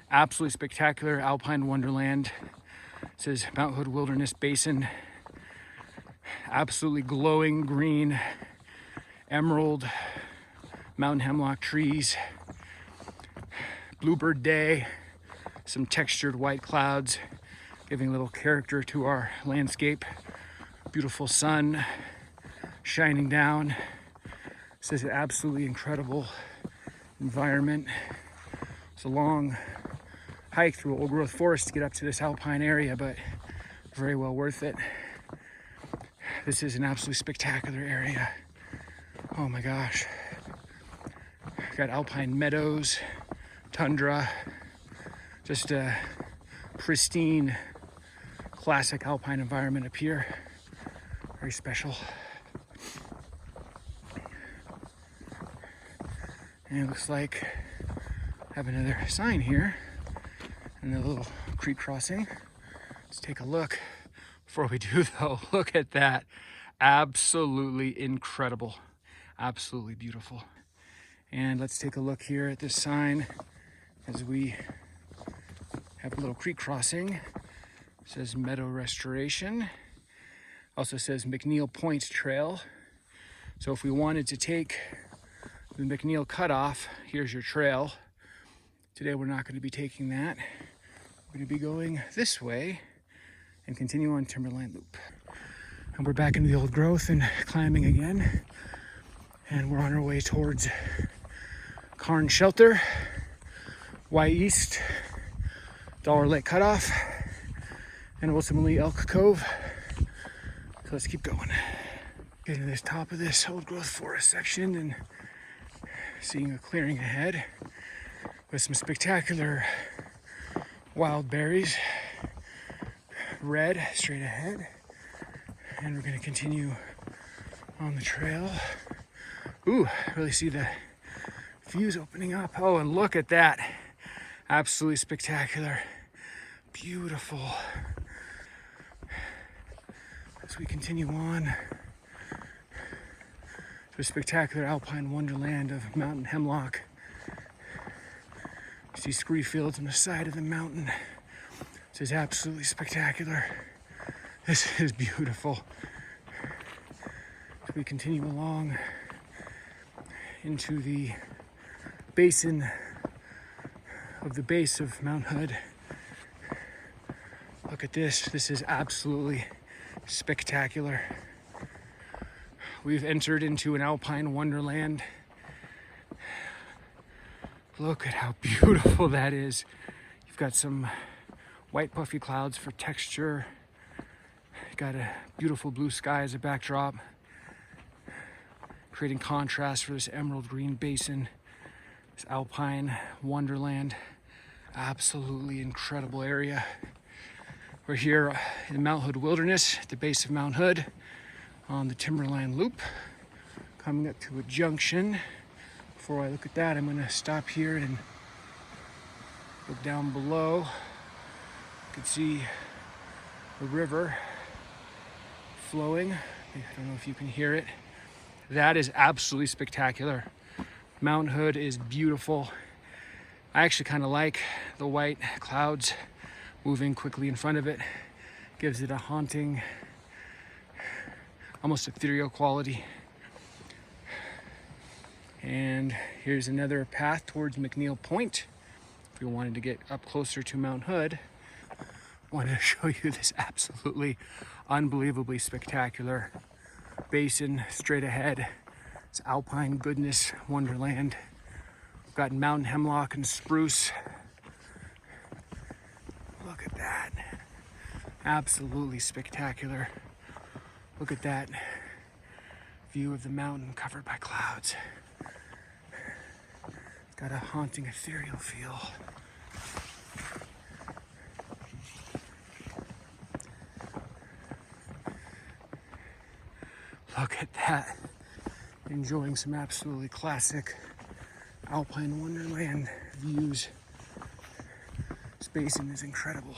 Absolutely spectacular alpine wonderland. It says Mount Hood Wilderness Basin. Absolutely glowing green, emerald, mountain hemlock trees, bluebird day, some textured white clouds, giving a little character to our landscape. Beautiful sun shining down. This is an absolutely incredible environment. It's a long hike through old growth forest to get up to this alpine area, but very well worth it. This is an absolutely spectacular area. Oh my gosh. Got alpine meadows, tundra, just a pristine, classic alpine environment up here. Very special. And it looks like I have another sign here and a little creek crossing. Let's take a look. Before we do though, look at that. Absolutely incredible. Absolutely beautiful. And let's take a look here at this sign as we have a little creek crossing. It says Meadow Restoration. Also says McNeil Point Trail. So if we wanted to take the McNeil cutoff, here's your trail. Today we're not going to be taking that. We're going to be going this way and continue on Timberline Loop. And we're back into the old growth and climbing again. And we're on our way towards Cairn Shelter, Y East, Dollar Lake Cutoff, and ultimately Elk Cove. So let's keep going. Getting to this top of this old growth forest section and seeing a clearing ahead with some spectacular wild berries, red straight ahead. And we're gonna continue on the trail. Ooh, really see the views opening up. Oh, and look at that. Absolutely spectacular. Beautiful. As we continue on to a spectacular alpine wonderland of mountain hemlock. You see scree fields on the side of the mountain. This is absolutely spectacular. This is beautiful. As we continue along into the basin of the base of Mount Hood. Look at this. This is absolutely spectacular. We've entered into an alpine wonderland. Look at how beautiful that is. You've got some white puffy clouds for texture. Got a beautiful blue sky as a backdrop, creating contrast for this emerald green basin, this alpine wonderland. Absolutely incredible area. We're here in Mount Hood Wilderness at the base of Mount Hood on the Timberline Loop, coming up to a junction. Before I look at that, I'm going to stop here and look down below. You can see the river flowing. I don't know if you can hear it. That is absolutely spectacular. Mount Hood is beautiful. I actually kind of like the white clouds moving quickly in front of it. Gives it a haunting, almost ethereal quality. And here's another path towards McNeil Point. If we wanted to get up closer to Mount Hood, I wanted to show you this absolutely unbelievably spectacular basin straight ahead. It's alpine goodness wonderland. We've got mountain hemlock and spruce. Look at that. Absolutely spectacular. Look at that view of the mountain covered by clouds. It's got a haunting ethereal feel. Look at that. Enjoying some absolutely classic alpine wonderland views. This basin is incredible.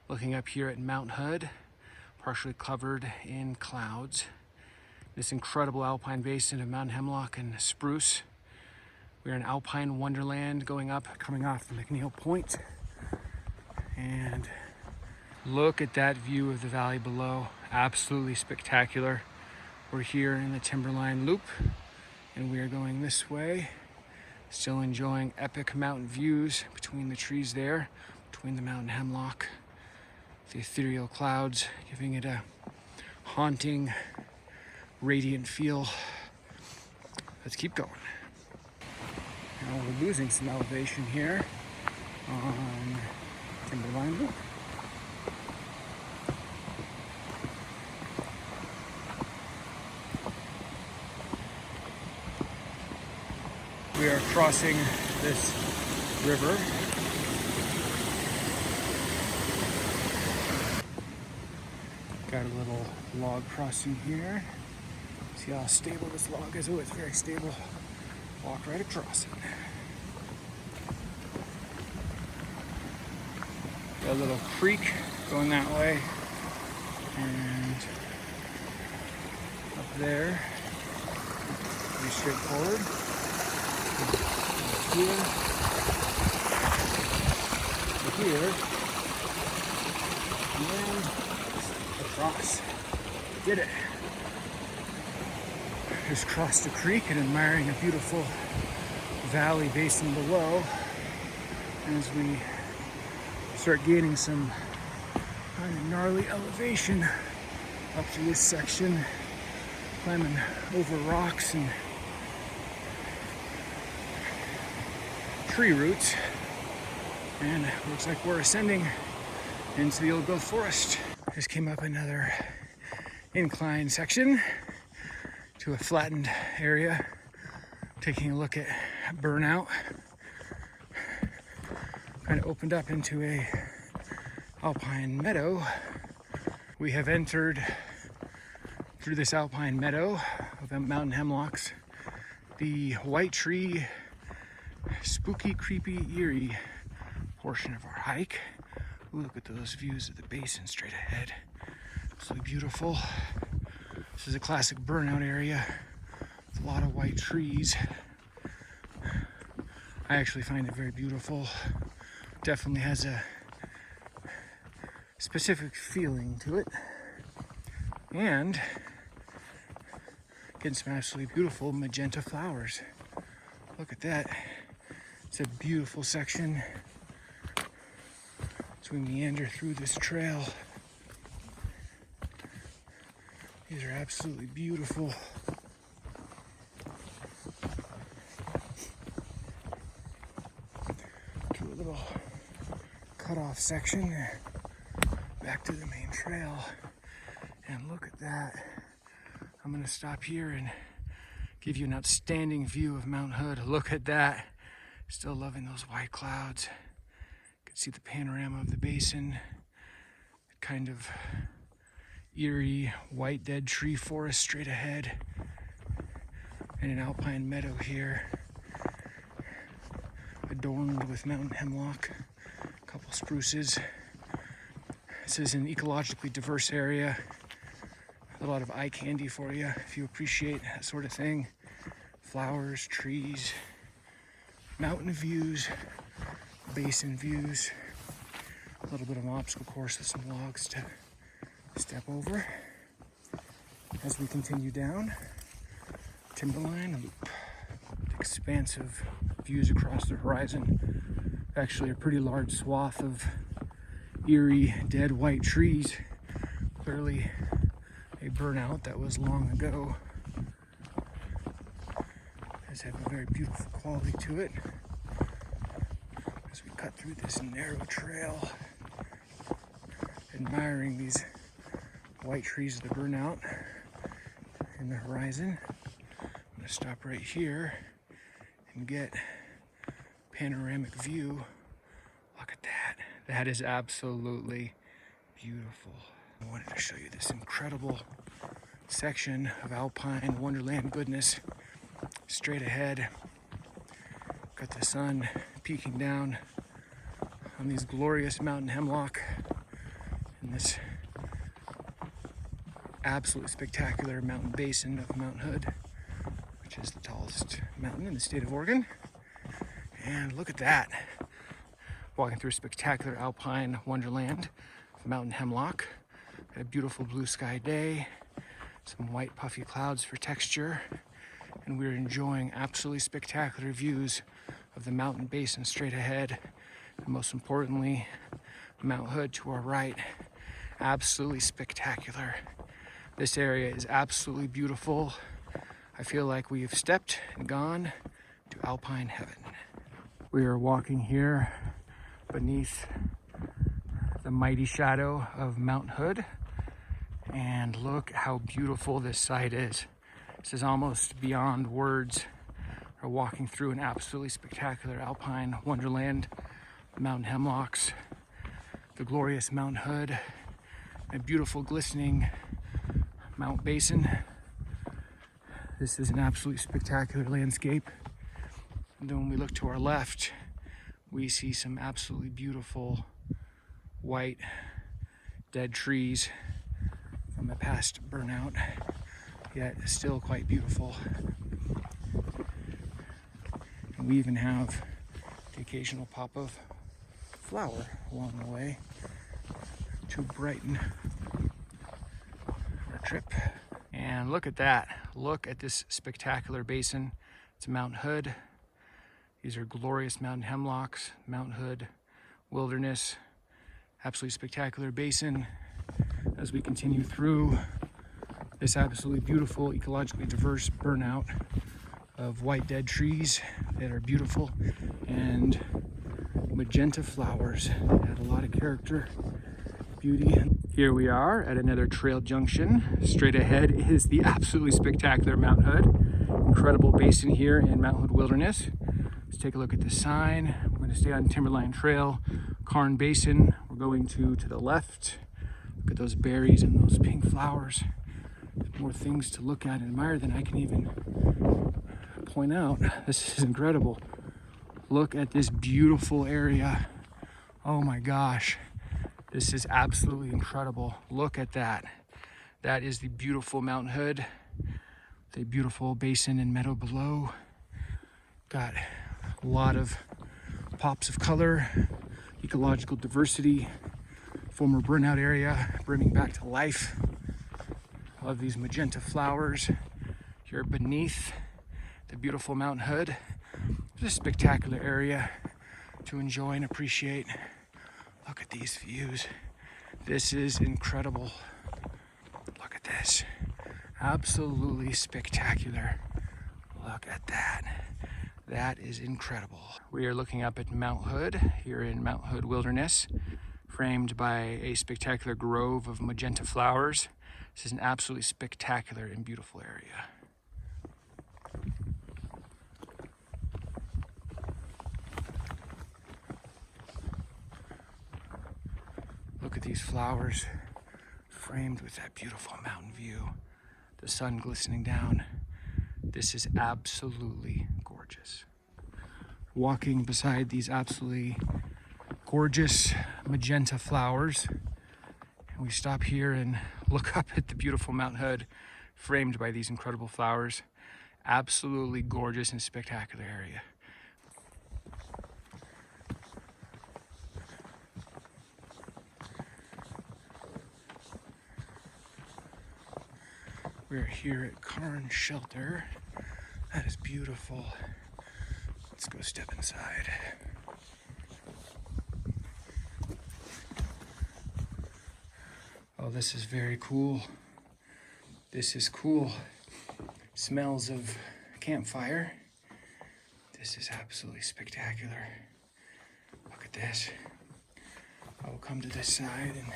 Looking up here at Mount Hood, partially covered in clouds. This incredible alpine basin of mountain hemlock and spruce. We've got a We're in Alpine Wonderland going up, coming off the McNeil Point. And look at that view of the valley below. Absolutely spectacular. We're here in the Timberline Loop and we are going this way. Still enjoying epic mountain views between the trees there, between the mountain hemlock, the ethereal clouds, giving it a haunting, radiant feel. Let's keep going. Now we're losing some elevation here on Timberline Loop. We are crossing this river. Got a little log crossing here. See how stable this log is? Oh, it's very stable. Walk right across it. Got a little creek going that way. And up there, pretty straightforward. Here, and then across. Did it. Just crossed the creek and admiring a beautiful valley basin below. As we start gaining some kind of gnarly elevation up through this section, climbing over rocks and tree roots, and it looks like we're ascending into the old growth forest. Just came up another incline section to a flattened area, taking a look at burnout. Kind of opened up into a alpine meadow. We have entered through this alpine meadow of mountain hemlocks, the white tree, spooky, creepy, eerie portion of our hike. Ooh, look at those views of the basin straight ahead. Absolutely beautiful. This is a classic burnout area with a lot of white trees. I actually find it very beautiful. Definitely has a specific feeling to it. And getting some absolutely beautiful magenta flowers. Look at that. It's a beautiful section as we meander through this trail. These are absolutely beautiful. To a little cut-off section back to the main trail. And look at that. I'm gonna stop here and give you an outstanding view of Mount Hood. Look at that. Still loving those white clouds. You can see the panorama of the basin. Kind of eerie white dead tree forest straight ahead. And an alpine meadow here, adorned with mountain hemlock, a couple spruces. This is an ecologically diverse area. A lot of eye candy for you if you appreciate that sort of thing. Flowers, trees, mountain views, basin views. A little bit of an obstacle course with some logs to step over as we continue down Timberline Loop. Expansive views across the horizon. Actually a pretty large swath of eerie dead white trees. Clearly a burnout that was long ago. Does have a very beautiful quality to it as we cut through this narrow trail, admiring these white trees of the burnout in the horizon. I'm going to stop right here and get panoramic view. Look at that. That is absolutely beautiful. I wanted to show you this incredible section of alpine wonderland goodness straight ahead. Got the sun peeking down on these glorious mountain hemlock in this absolutely spectacular mountain basin of Mount Hood, which is the tallest mountain in the state of Oregon. And look at that. Walking through a spectacular alpine wonderland, mountain hemlock. Got a beautiful blue sky day, some white puffy clouds for texture, and we're enjoying absolutely spectacular views of the mountain basin straight ahead, and most importantly, Mount Hood to our right. Absolutely spectacular. This area is absolutely beautiful. I feel like we've stepped and gone to alpine heaven. We are walking here beneath the mighty shadow of Mount Hood, and look how beautiful this site is. This is almost beyond words. We're walking through an absolutely spectacular alpine wonderland, mountain hemlocks, the glorious Mount Hood, a beautiful glistening Mount Basin. This is an absolutely spectacular landscape. And then when we look to our left, we see some absolutely beautiful white dead trees from a past burnout, yet still quite beautiful. And we even have the occasional pop of flower along the way to brighten our trip. And look at that. Look at this spectacular basin. It's Mount Hood. These are glorious mountain hemlocks, Mount Hood wilderness. Absolutely spectacular basin as we continue through this absolutely beautiful, ecologically diverse burnout of white dead trees that are beautiful, and magenta flowers that add a lot of character, beauty. Here we are at another trail junction. Straight ahead is the absolutely spectacular Mount Hood. Incredible basin here in Mount Hood Wilderness. Let's take a look at the sign. We're going to stay on Timberline Trail, Cairn Basin. We're going to the left. Look at those berries and those pink flowers. There's more things to look at and admire than I can even point out. This is incredible. Look at this beautiful area. Oh my gosh. This is absolutely incredible. Look at that. That is the beautiful Mount Hood. The beautiful basin and meadow below. Got a lot of pops of color, ecological diversity, former burnout area brimming back to life. Love these magenta flowers here beneath the beautiful Mount Hood. Just a spectacular area to enjoy and appreciate. Look at these views. This is incredible. Look at this. Absolutely spectacular. Look at that. That is incredible. We are looking up at Mount Hood here in Mount Hood Wilderness, framed by a spectacular grove of magenta flowers. This is an absolutely spectacular and beautiful area. Look at these flowers framed with that beautiful mountain view. The sun glistening down. This is absolutely gorgeous. Walking beside these absolutely gorgeous magenta flowers, and we stop here and look up at the beautiful Mount Hood framed by these incredible flowers. Absolutely gorgeous and spectacular area. We're here at Cairn Shelter. That is beautiful. Let's go step inside. Oh, this is very cool. This is cool. Smells of campfire. This is absolutely spectacular. Look at this. I will come to this side and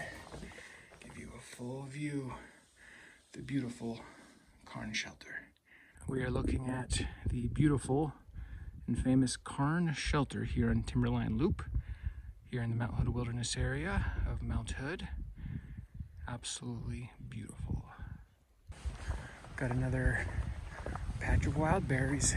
give you a full view of the beautiful Cairn Shelter. We are looking at the beautiful and famous Cairn Shelter here on Timberline Loop, here in the Mount Hood Wilderness area of Mount Hood. Absolutely beautiful. Got another patch of wild berries.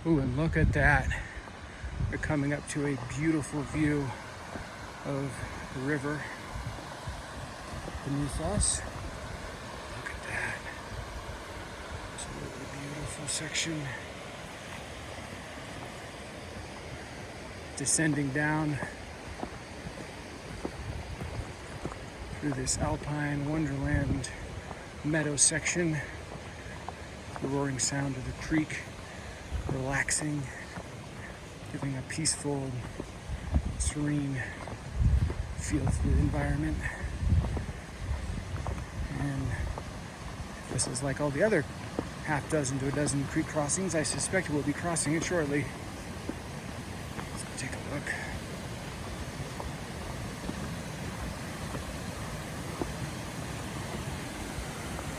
Ooh, and look at that. We're coming up to a beautiful view of the river. beneath us. Look at that. Absolutely beautiful section. Descending down through this Alpine Wonderland meadow section. The roaring sound of the creek, relaxing, giving a peaceful, serene feel to the environment. And this is like all the other half dozen to a dozen creek crossings. I suspect we'll be crossing it shortly. Let's go take a look.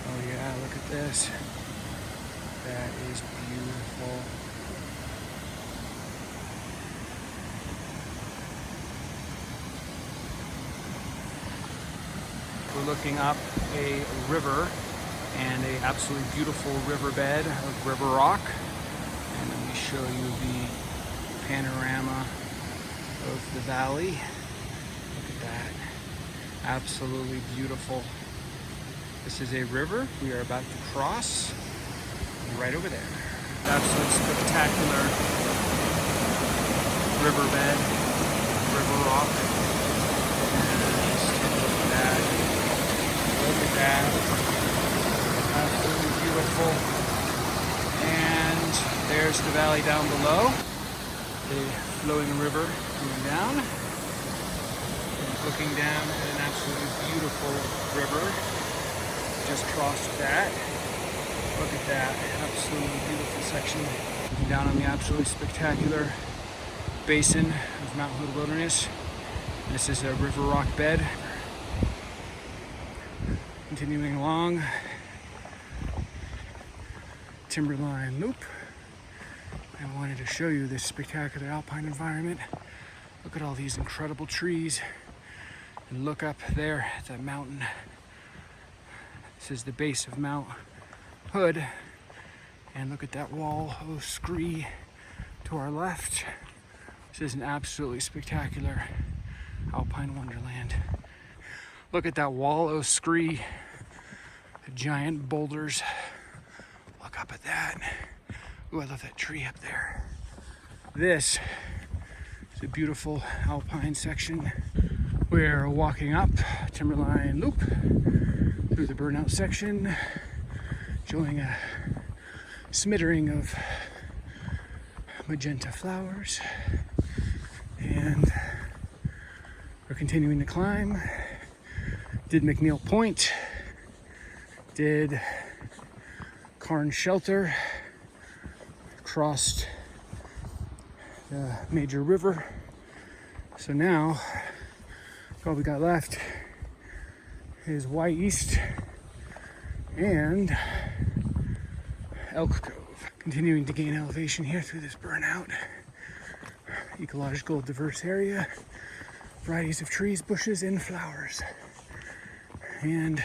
Oh yeah, look at this. That is beautiful. We're looking up a river and an absolutely beautiful riverbed of river rock. And let me show you the panorama of the valley. Look at that. Absolutely beautiful. This is a river we are about to cross right over there. Absolutely spectacular riverbed, river rock. Look at that. Absolutely beautiful. And there's the valley down below. The flowing river coming down. And looking down at an absolutely beautiful river. Just crossed that. Look at that. Absolutely beautiful section. Looking down on the absolutely spectacular basin of Mount Hood Wilderness. This is a river rock bed. Continuing along, Timberline Loop. I wanted to show you this spectacular alpine environment. Look at all these incredible trees. And look up there at that mountain. This is the base of Mount Hood. And look at that wall of scree to our left. This is an absolutely spectacular alpine wonderland. Look at that wall of scree, the giant boulders. Look up at that. Ooh, I love that tree up there. This is a beautiful alpine section. We're walking up Timberline Loop through the burnout section, showing a smattering of magenta flowers. And we're continuing to climb. Did McNeil Point, did Cairn Shelter, crossed the major river. So now, all we got left is Y East and Elk Cove. Continuing to gain elevation here through this burnout. Ecological diverse area, varieties of trees, bushes, and flowers. And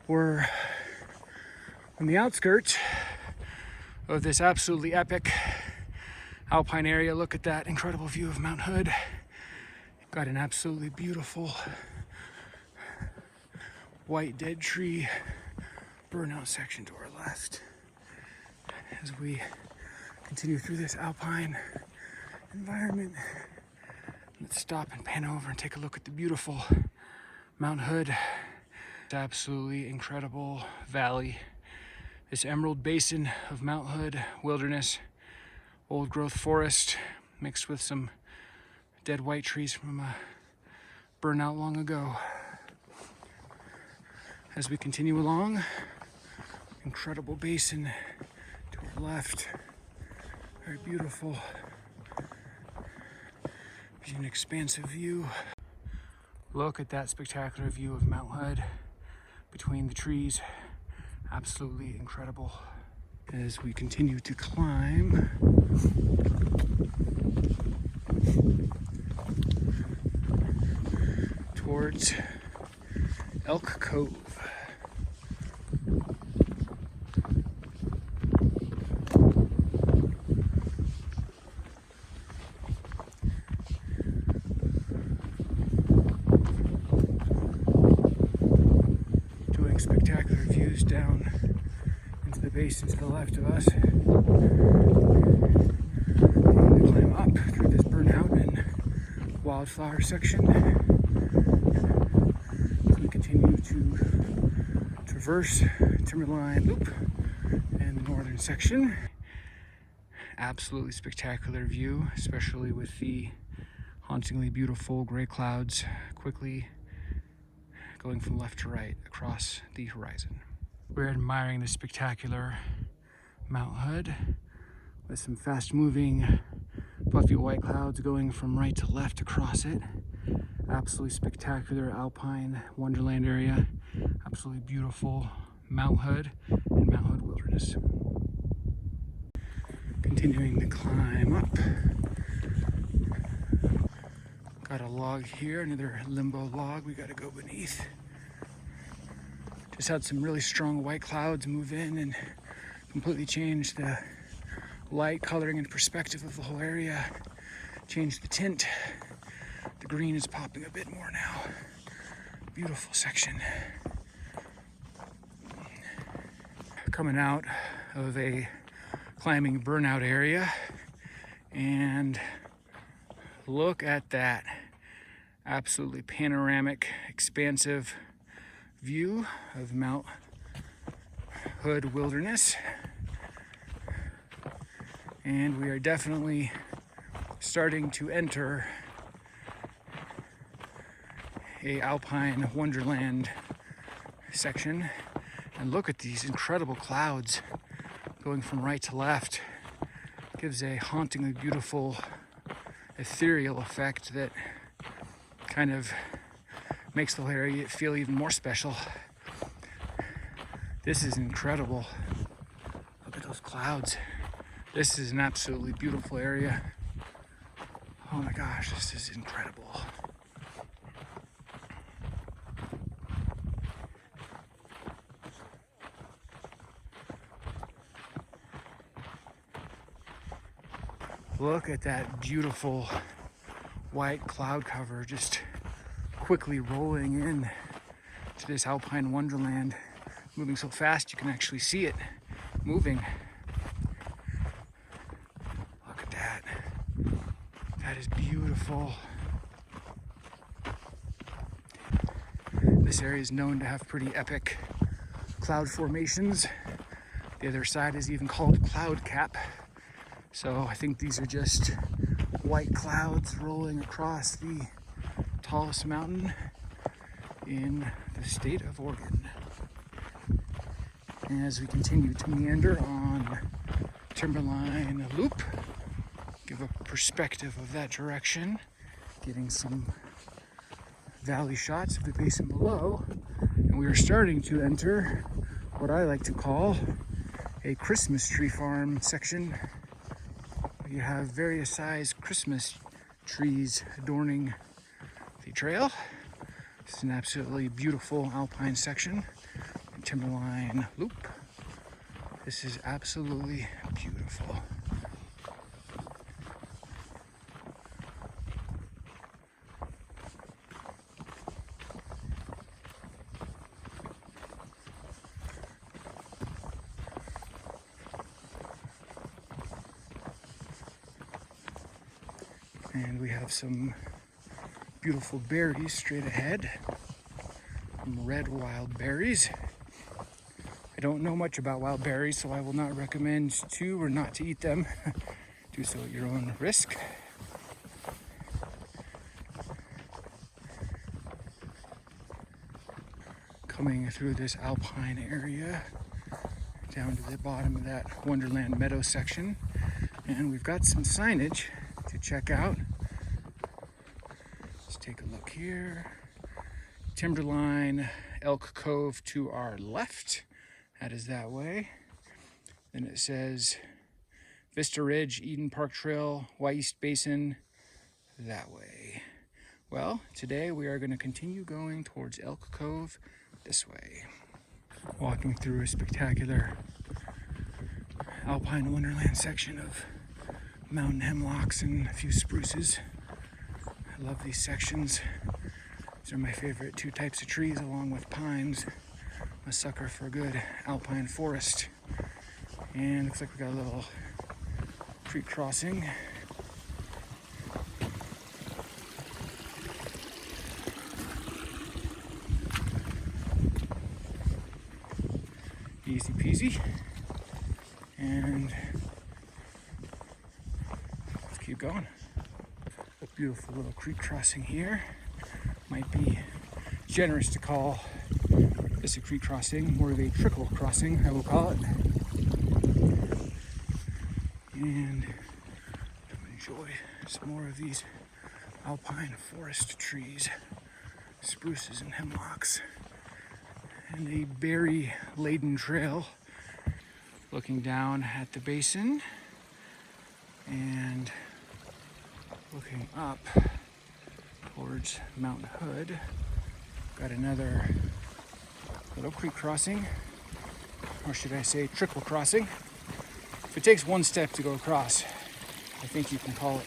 we're on the outskirts of this absolutely epic alpine area. Look at that incredible view of Mount Hood. Got an absolutely beautiful white dead tree burnout section to our left as we continue through this alpine environment. Let's stop and pan over and take a look at the beautiful Mount Hood. It's absolutely incredible valley. This emerald basin of Mount Hood wilderness, old growth forest mixed with some dead white trees from a burnout long ago. As we continue along, incredible basin to our left. Very beautiful. An expansive view. Look at that spectacular view of Mount Hood between the trees. Absolutely incredible. As we continue to climb, towards Elk Cove. spectacular views down into the basin to the left of us. And to climb up through this burnout and wildflower section. So we continue to traverse Timberline Loop and the northern section. Absolutely spectacular view, especially with the hauntingly beautiful gray clouds quickly going from left to right across the horizon. We're admiring the spectacular Mount Hood with some fast-moving fluffy white clouds going from right to left across it. Absolutely spectacular Alpine wonderland area. Absolutely beautiful Mount Hood and Mount Hood wilderness. Continuing to climb up. Got a log here, another limbo log we gotta go beneath. Just had some really strong white clouds move in and completely change the light, coloring, and perspective of the whole area. Change the tint. The green is popping a bit more now. Beautiful section. Coming out of a climbing burnout area, and look at that. Absolutely panoramic, expansive view of Mount Hood Wilderness. And we are definitely starting to enter a Alpine Wonderland section. And look at these incredible clouds going from right to left. Gives a hauntingly beautiful, ethereal effect that kind of makes the whole area feel even more special. This is incredible. Look at those clouds. This is an absolutely beautiful area. Oh my gosh, this is incredible. Look at that beautiful white cloud cover just quickly rolling in to this Alpine Wonderland. Moving so fast you can actually see it moving. Look at that. That is beautiful. This area is known to have pretty epic cloud formations. The other side is even called Cloud Cap. So I think these are just white clouds rolling across the tallest mountain in the state of Oregon. And as we continue to meander on Timberline Loop, give a perspective of that direction, getting some valley shots of the basin below, and we are starting to enter what I like to call a Christmas tree farm section. You have various size Christmas trees adorning the trail. It's an absolutely beautiful Alpine section, Timberline Loop. This is absolutely beautiful. And we have some beautiful berries straight ahead. Some red wild berries. I don't know much about wild berries, so I will not recommend to or not to eat them. Do so at your own risk. Coming through this Alpine area down to the bottom of that Wonderland Meadow section. And we've got some signage to check out. Let's take a look here. Timberline, Elk Cove to our left. That is that way. Then it says Vista Ridge, Eden Park Trail, East Basin, that way. Well, today we are going to continue going towards Elk Cove this way. Walking through a spectacular Alpine Wonderland section of mountain hemlocks and a few spruces. I love these sections. These are my favorite two types of trees, along with pines. a sucker for a good alpine forest. And looks like we got a little creek crossing. Easy peasy. And let's keep going. A beautiful little creek crossing here. Might be generous to call this a creek crossing, more of a trickle crossing, I will call it. And enjoy some more of these alpine forest trees, spruces and hemlocks, and a berry-laden trail looking down at the basin and looking up towards Mount Hood. Got another little creek crossing, or should I say trickle crossing. If it takes one step to go across, I think you can call it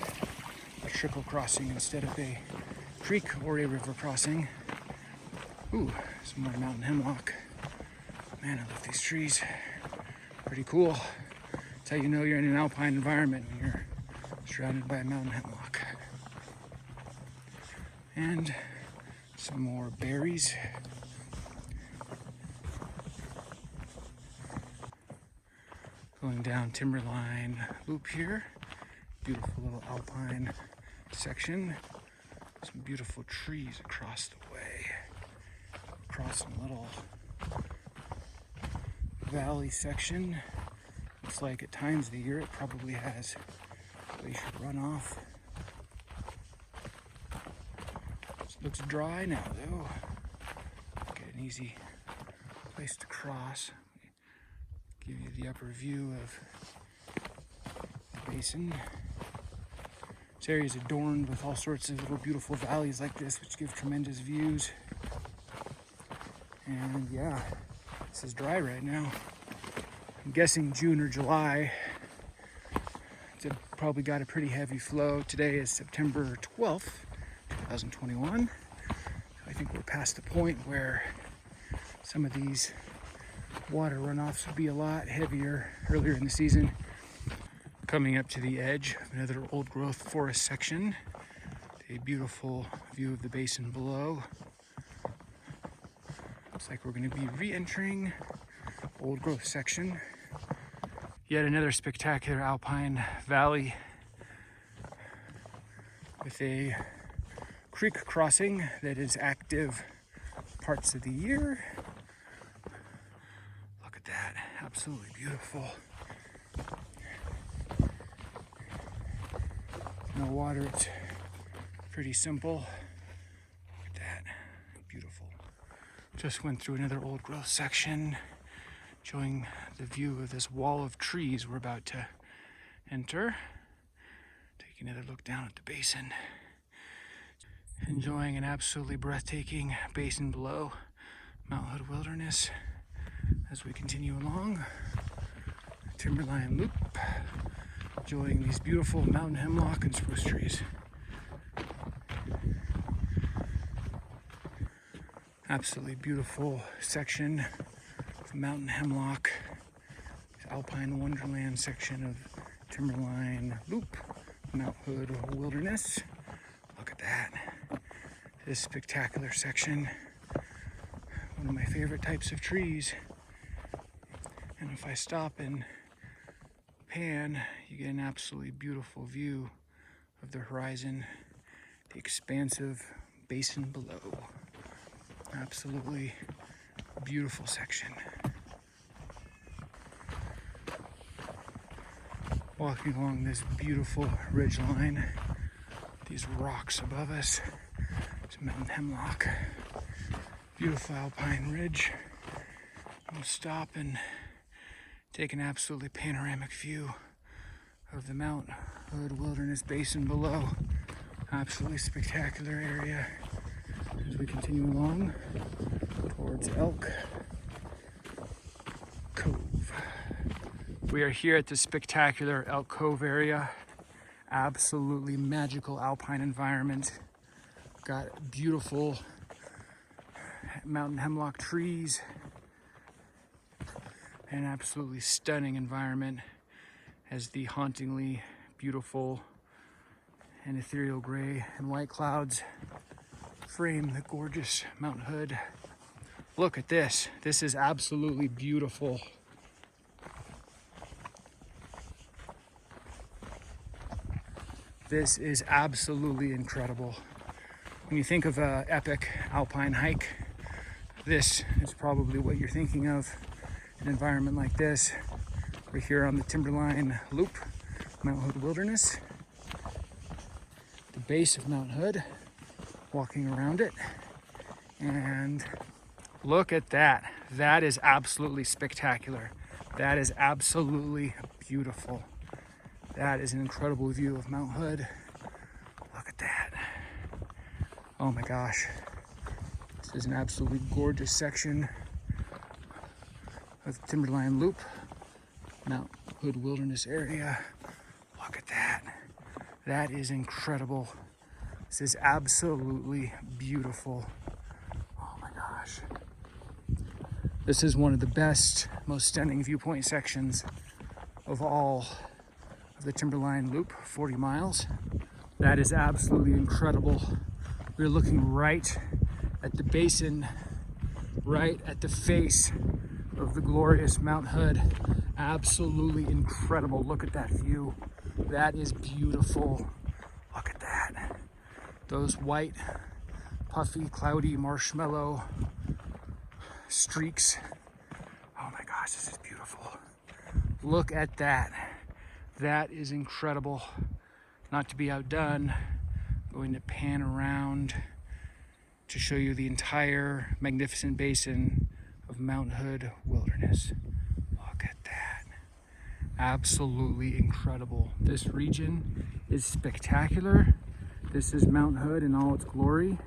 a trickle crossing instead of a creek or a river crossing. Ooh, some more mountain hemlock. Man, I love these trees. Pretty cool. That's how you know you're in an alpine environment, when you're surrounded by mountain hemlock. And some more berries. Going down Timberline Loop here. Beautiful little alpine section. Some beautiful trees across the way. Across some little valley section. Looks like at times of the year it probably has glacier runoff. Looks dry now though. Get an easy place to cross. Give you the upper view of the basin. This area is adorned with all sorts of little beautiful valleys like this, which give tremendous views. And yeah, this is dry right now. I'm guessing June or July. It's probably got a pretty heavy flow. Today is September 12th. 2021. I think we're past the point where some of these water runoffs would be a lot heavier earlier in the season. Coming up to the edge of another old growth forest section. A beautiful view of the basin below. Looks like we're going to be re-entering old growth section. Yet another spectacular alpine valley with a creek crossing that is active parts of the year. Look at that, absolutely beautiful. No water, it's pretty simple. Look at that, beautiful. Just went through another old growth section, showing the view of this wall of trees we're about to enter. Take another look down at the basin. Enjoying an absolutely breathtaking basin below Mount Hood Wilderness as we continue along Timberline Loop, enjoying these beautiful mountain hemlock and spruce trees. Absolutely beautiful section of mountain hemlock, alpine wonderland section of Timberline Loop, Mount Hood Wilderness. Look at that. This spectacular section. One of my favorite types of trees. And if I stop and pan, you get an absolutely beautiful view of the horizon, the expansive basin below. Absolutely beautiful section. Walking along this beautiful ridge line, these rocks above us, some mountain hemlock, beautiful alpine ridge. We'll stop and take an absolutely panoramic view of the Mount Hood Wilderness Basin below. Absolutely spectacular area as we continue along towards Elk Cove. We are here at the spectacular Elk Cove area. Absolutely magical alpine environment. Got beautiful mountain hemlock trees, An absolutely stunning environment as the hauntingly beautiful and ethereal gray and white clouds frame the gorgeous Mount Hood. Look at this. This is absolutely beautiful. This is absolutely incredible. When you think of an epic alpine hike, this is probably what you're thinking of. An environment like this. We're here on the Timberline Loop, Mount Hood Wilderness. The base of Mount Hood, walking around it. And look at that. That is absolutely spectacular. That is absolutely beautiful. That is an incredible view of Mount Hood. Look at that. Oh my gosh. This is an absolutely gorgeous section of the Timberline Loop, Mount Hood Wilderness area. Look at that. That is incredible. This is absolutely beautiful. Oh my gosh. This is one of the best, most stunning viewpoint sections of all of the Timberline Loop, 40 miles. That is absolutely incredible. We're looking right at the basin, right at the face of the glorious Mount Hood. Absolutely incredible. Look at that view. That is beautiful. Look at that. Those white, puffy, cloudy marshmallow streaks. Oh my gosh, this is beautiful. Look at that. That is incredible. Not to be outdone, I'm going to pan around to show you the entire magnificent basin of Mount Hood Wilderness. Look at that. Absolutely incredible. This region is spectacular. This is Mount Hood in all its glory.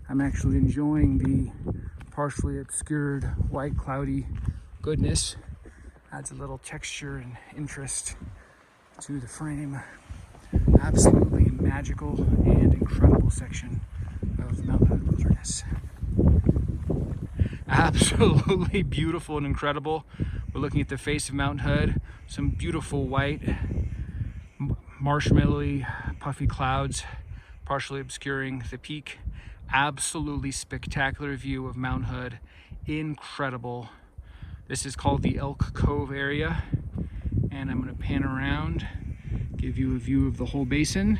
I'm actually enjoying the partially obscured white cloudy goodness. Adds a little texture and interest to the frame. Absolutely magical and incredible section of Mount Hood Wilderness. Absolutely beautiful and incredible. We're looking at the face of Mount Hood. Some beautiful white, marshmallowy, puffy clouds partially obscuring the peak. Absolutely spectacular view of Mount Hood. Incredible. This is called the Elk Cove area, and I'm going to pan around, give you a view of the whole basin.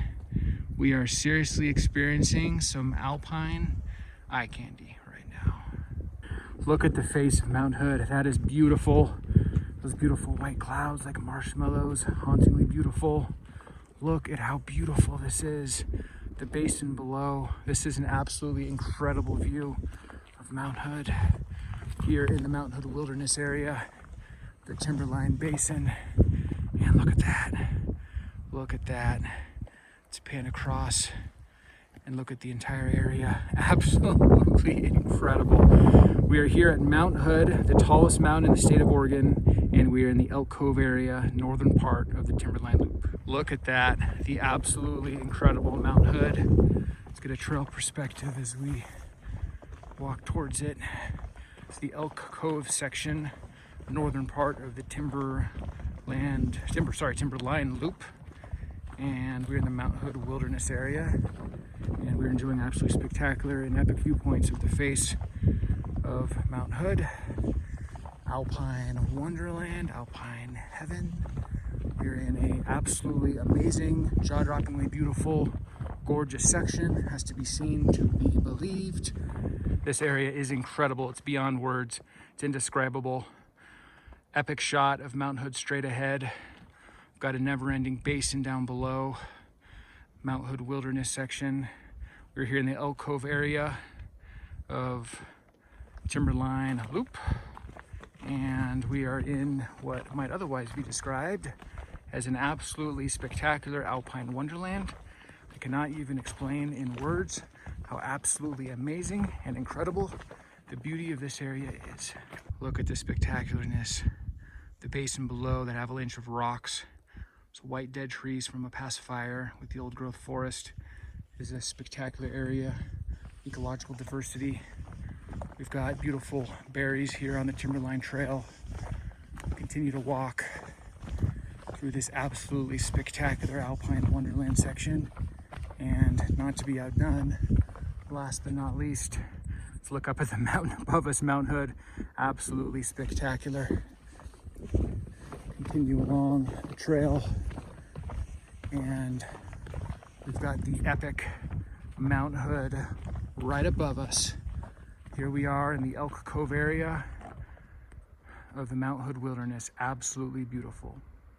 We are seriously experiencing some Alpine eye candy right now. Look at the face of Mount Hood. That is beautiful. Those beautiful white clouds like marshmallows, hauntingly beautiful. Look at how beautiful this is. The basin below. This is an absolutely incredible view of Mount Hood here in the Mount Hood Wilderness area, the Timberline Basin. And look at that. Look at that. Let's pan across and look at the entire area. Absolutely incredible. We are here at Mount Hood, the tallest mountain in the state of Oregon, and we are in the Elk Cove area, northern part of the Timberline Loop. Look at that, the absolutely incredible Mount Hood. Let's get a trail perspective as we walk towards it. It's the Elk Cove section, northern part of the Timberline Loop. And we're in the Mount Hood Wilderness area, and we're enjoying absolutely spectacular and epic viewpoints of the face of Mount Hood. Alpine wonderland, alpine heaven. We're in a absolutely amazing, jaw-droppingly beautiful, gorgeous section. Has to be seen to be believed. This area is incredible. It's beyond words. It's indescribable. Epic shot of Mount Hood straight ahead. Got a never-ending basin down below. Mount Hood Wilderness section. We're here in the Elk Cove area of Timberline Loop, and we are in what might otherwise be described as an absolutely spectacular alpine wonderland. I cannot even explain in words how absolutely amazing and incredible the beauty of this area is. Look at the spectacularness. The basin below, that avalanche of rocks. Those white dead trees from a past fire with the old growth forest. Is a spectacular area. Ecological diversity. We've got beautiful berries here on the Timberline Trail. continue to walk through this absolutely spectacular Alpine Wonderland section. And not to be outdone, last but not least, let's look up at the mountain above us, Mount Hood. Absolutely spectacular. Continue along the trail, and we've got the epic Mount Hood right above us. Here we are in the Elk Cove area of the Mount Hood Wilderness. Absolutely beautiful.